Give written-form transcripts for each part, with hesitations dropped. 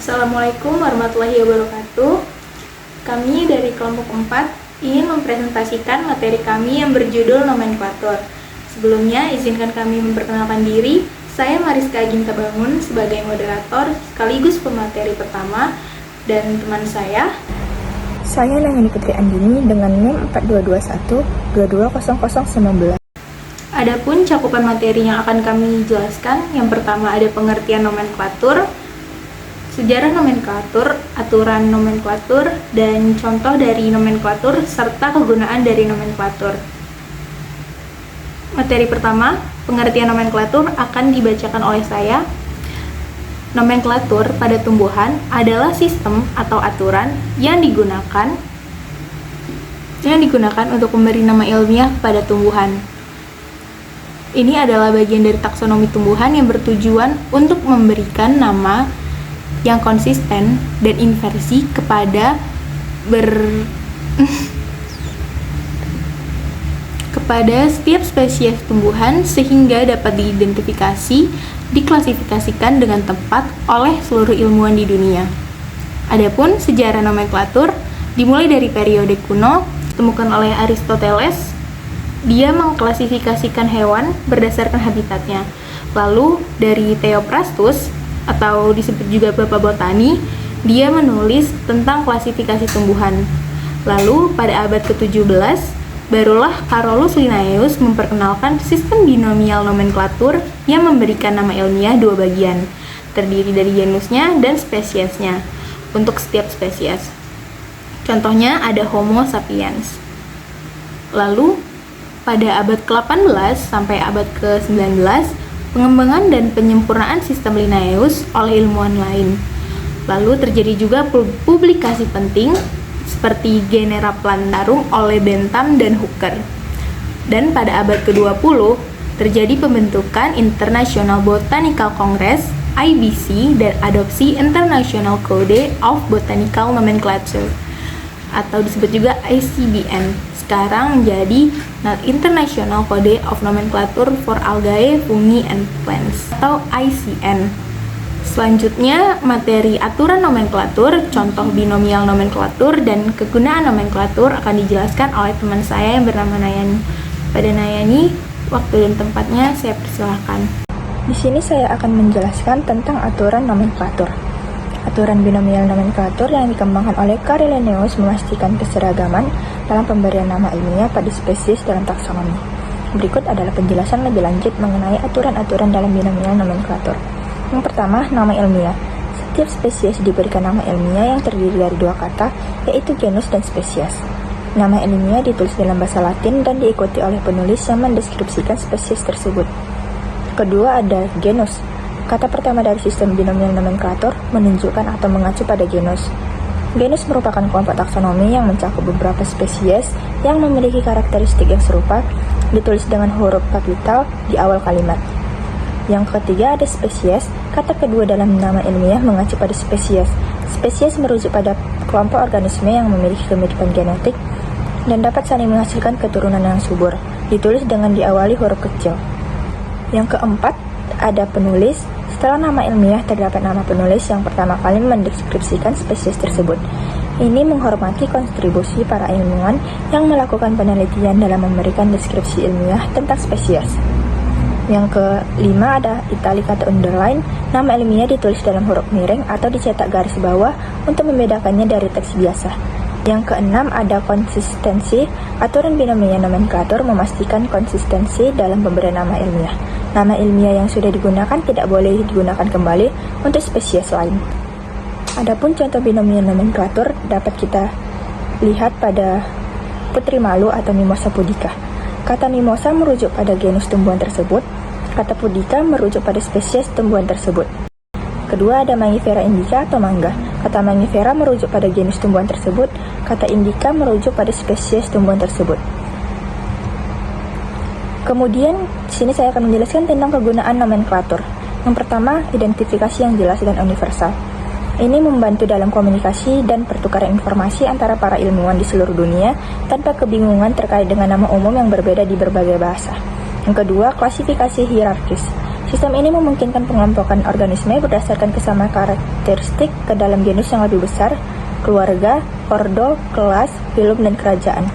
Assalamualaikum warahmatullahi wabarakatuh. Kami dari kelompok 4 ingin mempresentasikan materi kami yang berjudul nomenklatur. Sebelumnya, izinkan kami memperkenalkan diri. Saya Mariska Ginta Bangun sebagai moderator sekaligus pemateri pertama, dan teman saya Nayani Putri Andini dengan NIM 4221220019. Adapun cakupan materi yang akan kami jelaskan, yang pertama ada pengertian nomenklatur, sejarah nomenklatur, aturan nomenklatur, dan contoh dari nomenklatur, serta kegunaan dari nomenklatur. Materi pertama, pengertian nomenklatur akan dibacakan oleh saya. Nomenklatur pada tumbuhan adalah sistem atau aturan yang digunakan untuk memberi nama ilmiah kepada tumbuhan. Ini adalah bagian dari taksonomi tumbuhan yang bertujuan untuk memberikan nama yang konsisten dan inversi kepada setiap spesies tumbuhan sehingga dapat diidentifikasi, diklasifikasikan dengan tepat oleh seluruh ilmuwan di dunia. Adapun sejarah nomenklatur dimulai dari periode kuno, ditemukan oleh Aristoteles. Dia mengklasifikasikan hewan berdasarkan habitatnya. Lalu dari Theophrastus, atau disebut juga Bapak Botani, dia menulis tentang klasifikasi tumbuhan. Lalu pada abad ke-17, barulah Carolus Linnaeus memperkenalkan sistem binomial nomenklatur yang memberikan nama ilmiah dua bagian, terdiri dari genusnya dan spesiesnya, untuk setiap spesies. Contohnya ada Homo sapiens. Lalu pada abad ke-18 sampai abad ke-19, pengembangan dan penyempurnaan sistem Linnaeus oleh ilmuwan lain. Lalu terjadi juga publikasi penting seperti Genera Plantarum oleh Bentham dan Hooker. Dan pada abad ke-20 terjadi pembentukan International Botanical Congress (IBC) dan adopsi International Code of Botanical Nomenclature atau disebut juga ICBN. Sekarang menjadi International Code of Nomenclature for Algae, Fungi, and Plants atau ICN. Selanjutnya, materi aturan nomenklatur, contoh binomial nomenklatur, dan kegunaan nomenklatur akan dijelaskan oleh teman saya yang bernama Nayani. Pada Nayani, waktu dan tempatnya saya persilahkan. Di sini saya akan menjelaskan tentang aturan nomenklatur. Aturan binomial nomenklatur yang dikembangkan oleh Carl Linnaeus memastikan keseragaman dalam pemberian nama ilmiah pada spesies dalam taksonomi. Berikut adalah penjelasan lebih lanjut mengenai aturan-aturan dalam binomial nomenklatur. Yang pertama, nama ilmiah. Setiap spesies diberikan nama ilmiah yang terdiri dari dua kata, yaitu genus dan spesies. Nama ilmiah ditulis dalam bahasa Latin dan diikuti oleh penulis yang mendeskripsikan spesies tersebut. Kedua ada genus. Kata pertama dari sistem binomial nomenklatur menunjukkan atau mengacu pada genus. Genus merupakan kelompok taksonomi yang mencakup beberapa spesies yang memiliki karakteristik yang serupa, ditulis dengan huruf kapital di awal kalimat. Yang ketiga ada spesies. Kata kedua dalam nama ilmiah mengacu pada spesies. Spesies merujuk pada kelompok organisme yang memiliki kemiripan genetik dan dapat saling menghasilkan keturunan yang subur, ditulis dengan diawali huruf kecil. Yang keempat ada penulis. Setelah nama ilmiah terdapat nama penulis yang pertama kali mendeskripsikan spesies tersebut. Ini menghormati kontribusi para ilmuwan yang melakukan penelitian dalam memberikan deskripsi ilmiah tentang spesies. Yang kelima ada italic atau underline. Nama ilmiah ditulis dalam huruf miring atau dicetak garis bawah untuk membedakannya dari teks biasa. Yang keenam ada konsistensi. Aturan binomial nomenklatur memastikan konsistensi dalam pemberian nama ilmiah. Nama ilmiah yang sudah digunakan tidak boleh digunakan kembali untuk spesies lain. Adapun contoh binomial nomenklatur dapat kita lihat pada putri malu atau Mimosa pudica. Kata Mimosa merujuk pada genus tumbuhan tersebut. Kata pudica merujuk pada spesies tumbuhan tersebut. Kedua ada Mangifera indica atau mangga. Kata Mangifera merujuk pada genus tumbuhan tersebut. Kata indica merujuk pada spesies tumbuhan tersebut. Kemudian, di sini saya akan menjelaskan tentang kegunaan nomenklatur. Yang pertama, identifikasi yang jelas dan universal. Ini membantu dalam komunikasi dan pertukaran informasi antara para ilmuwan di seluruh dunia tanpa kebingungan terkait dengan nama umum yang berbeda di berbagai bahasa. Yang kedua, klasifikasi hierarkis. Sistem ini memungkinkan pengelompokan organisme berdasarkan kesamaan karakteristik ke dalam genus yang lebih besar, keluarga, ordo, kelas, filum, dan kerajaan.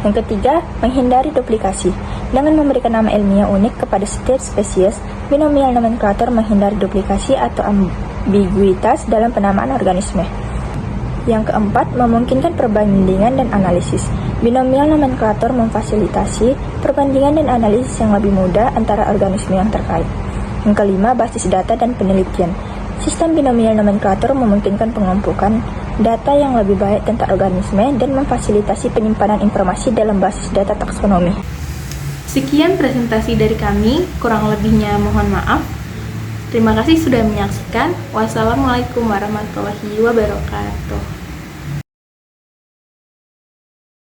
Yang ketiga, menghindari duplikasi. Dengan memberikan nama ilmiah unik kepada setiap spesies, binomial nomenklatur menghindari duplikasi atau ambiguitas dalam penamaan organisme. Yang keempat, memungkinkan perbandingan dan analisis. Binomial nomenklatur memfasilitasi perbandingan dan analisis yang lebih mudah antara organisme yang terkait. Yang kelima, basis data dan penelitian. Sistem binomial nomenklatur memungkinkan pengumpulan data yang lebih baik tentang organisme dan memfasilitasi penyimpanan informasi dalam basis data taksonomi. Sekian presentasi dari kami, kurang lebihnya mohon maaf. Terima kasih sudah menyaksikan. Wassalamualaikum warahmatullahi wabarakatuh.